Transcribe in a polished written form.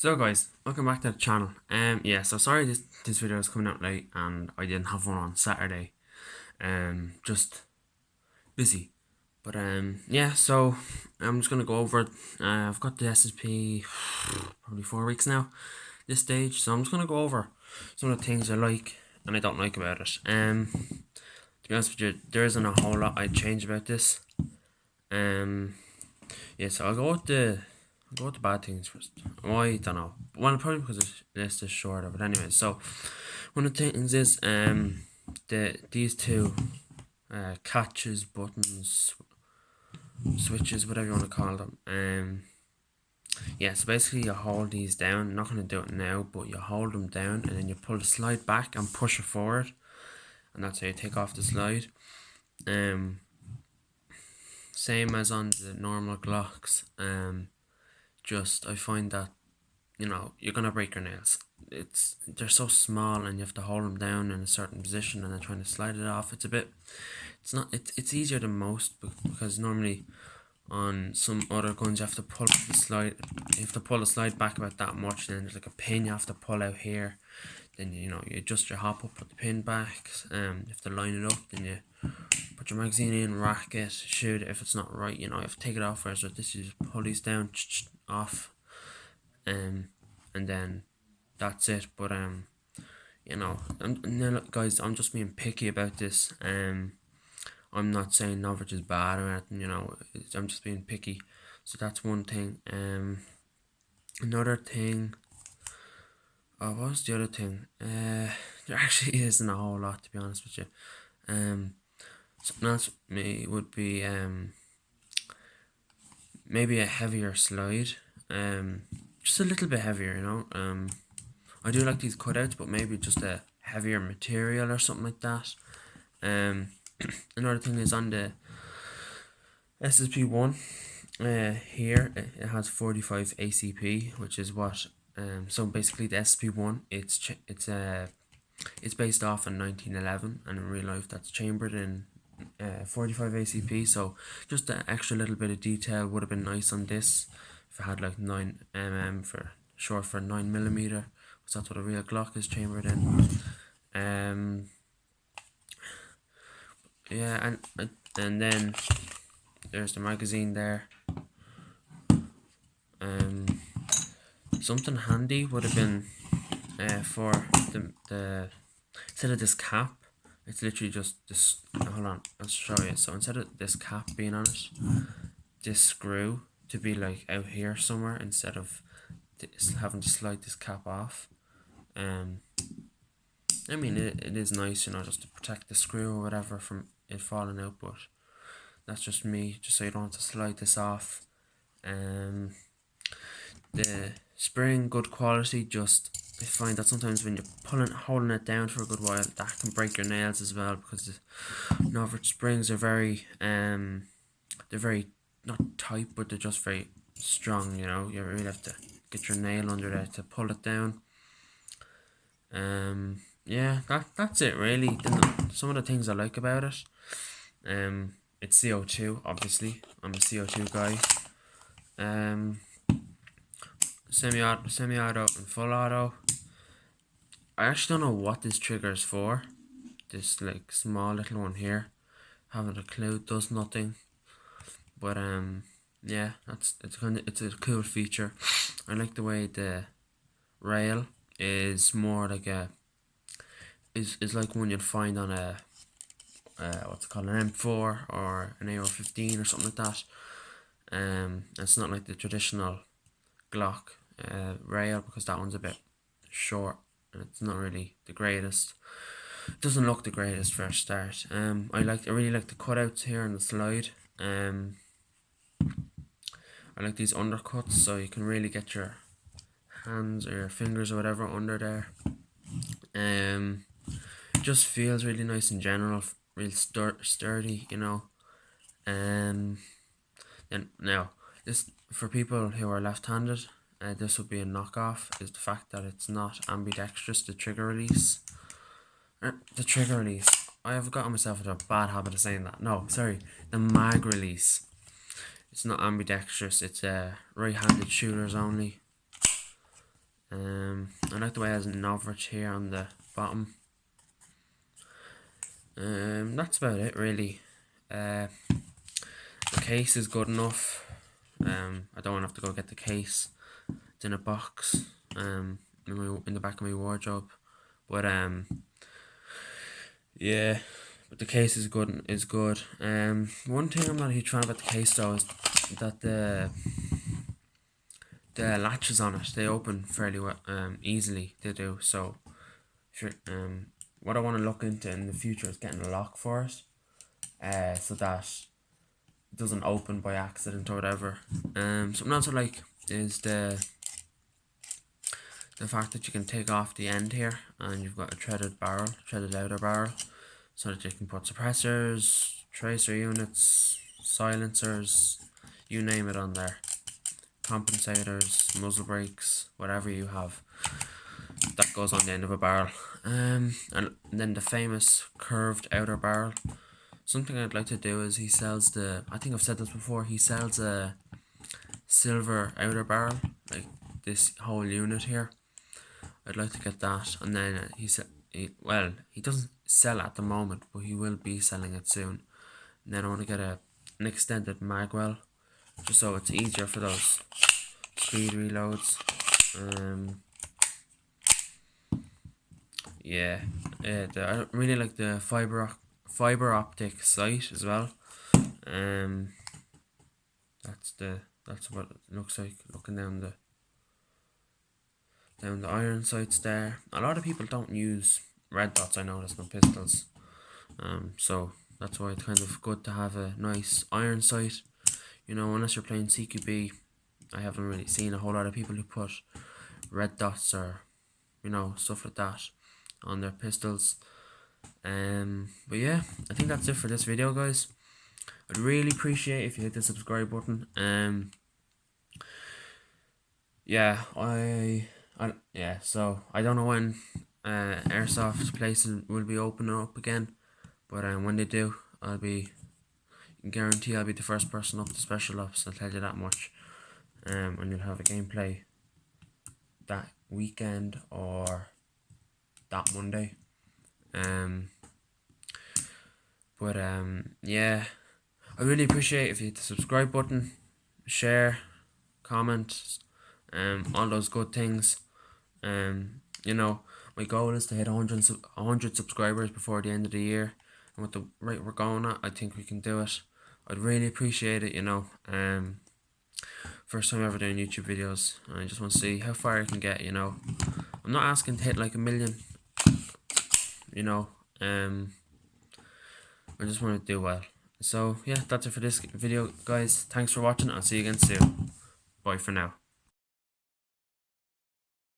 So guys, welcome back to the channel. Yeah, so sorry this video is coming out late and I didn't have one on Saturday. Just busy. But yeah, so I'm just gonna go over it. I've got the SSP probably 4 weeks now, this stage. So I'm just gonna go over some of the things I like and I don't like about it. To be honest with you, there isn't a whole lot I'd change about this. Yeah, so I'll go with the bad things first. Why? I don't know. Well, probably because this list is shorter. But anyway, so one of the things is these two catches, buttons, switches, whatever you want to call them. Yeah. So basically, you hold these down. I'm not gonna do it now, but you hold them down and then you pull the slide back and push it forward, and that's how you take off the slide. Same as on the normal Glocks. Just I find that you're gonna break your nails. They're so small and you have to hold them down in a certain position and then trying to slide it off. It's easier than most because normally on some other guns you have to pull the slide back about that much, and then there's like a pin you have to pull out here. Then you adjust your hop up, put the pin back. You have to line it up. Then you put your magazine in, rack it, shoot it. If it's not right, you have to take it off. Whereas with this, you just pull these down, off, and then that's it. But guys, I'm just being picky about this. I'm not saying Novich is bad or anything. I'm just being picky. So that's one thing. Another thing. Oh, what was the other thing? There actually isn't a whole lot, to be honest with you. Something else would be maybe a heavier slide. Just a little bit heavier. I do like these cutouts, but maybe just a heavier material or something like that. Another thing is on the SSP1. Here it has 45 ACP, which is what. So basically the SSP1, it's based off in 1911, and in real life that's chambered in 45 ACP. So just an extra little bit of detail would have been nice on this if it had like 9 for short for 9mm, because that's what a real Glock is chambered in. Yeah, and then there's the magazine there. Something handy would have been for the instead of this cap, it's literally just this. Hold on, I'll show you. So instead of this cap being on it, this screw to be like out here somewhere instead of having to slide this cap off. I mean, it is nice, just to protect the screw or whatever from it falling out, but that's just me, just so you don't have to slide this off. The spring, good quality. Just I find that sometimes when you're holding it down for a good while, that can break your nails as well, because the Novich springs are they're very, not tight, but they're just very strong. You really have to get your nail under there to pull it down. Yeah, that's it really. Some of the things I like about it, it's CO2. Obviously, I'm a CO2 guy. Semi-auto and full auto. I actually don't know what this trigger is for. This like small little one here, haven't a clue. Does nothing. But yeah, it's a cool feature. I like the way the rail is more like is like one you'd find on a what's it called, an M4 or an AR-15 or something like that. It's not like the traditional Glock rail, because that one's a bit short and it's not really the greatest. It doesn't look the greatest for a start. I really like the cutouts here on the slide. I like these undercuts, so you can really get your hands or your fingers or whatever under there. Just feels really nice in general, real sturdy, Then now, this for people who are left-handed, this would be a knockoff, is the fact that it's not ambidextrous, the trigger release. I have gotten myself into a bad habit of saying that. No, sorry, the mag release. It's not ambidextrous, it's right-handed shooters only. I like the way it has an average here on the bottom. That's about it really. The case is good enough. I don't want to have to go get the case. It's in a box. In the back of my wardrobe. But yeah. But the case is good. One thing I'm not a huge fan about the case though is that the latches on it, they open fairly well, easily. They do. So sure. What I want to look into in the future is getting a lock for it, so that it doesn't open by accident or whatever. Something else I like is the fact that you can take off the end here and you've got a threaded outer barrel, so that you can put suppressors, tracer units, silencers, you name it on there. Compensators, muzzle brakes, whatever you have, that goes on the end of a barrel. And then the famous curved outer barrel. Something I'd like to do is he sells I think I've said this before, he sells a silver outer barrel, like this whole unit here. I'd like to get that, and then he doesn't sell it at the moment, but he will be selling it soon. And then I want to get an extended magwell, just so it's easier for those speed reloads. Yeah, I really like the fiber optic sight as well. That's what it looks like looking down the iron sights there. A lot of people don't use red dots, I noticed, on pistols. So that's why it's kind of good to have a nice iron sight. You know, unless you're playing CQB, I haven't really seen a whole lot of people who put red dots or, you know, stuff like that on their pistols. But yeah, I think that's it for this video, guys. I'd really appreciate if you hit the subscribe button. Yeah, so I don't know when airsoft places will be opening up again, but when they do, guarantee I'll be the first person up to special ops. I'll tell you that much. And you'll have a gameplay that weekend or that Monday. Yeah, I really appreciate if you hit the subscribe button, share, comment, all those good things. You know, my goal is to hit 100 subscribers before the end of the year, and with the rate we're going at, I think we can do it. I'd really appreciate it, you know. First time ever doing YouTube videos, and I just want to see how far I can get, you know. I'm not asking to hit like 1 million, you know. I just want to do well. So yeah, that's it for this video, guys. Thanks for watching. I'll see you again soon. Bye for now.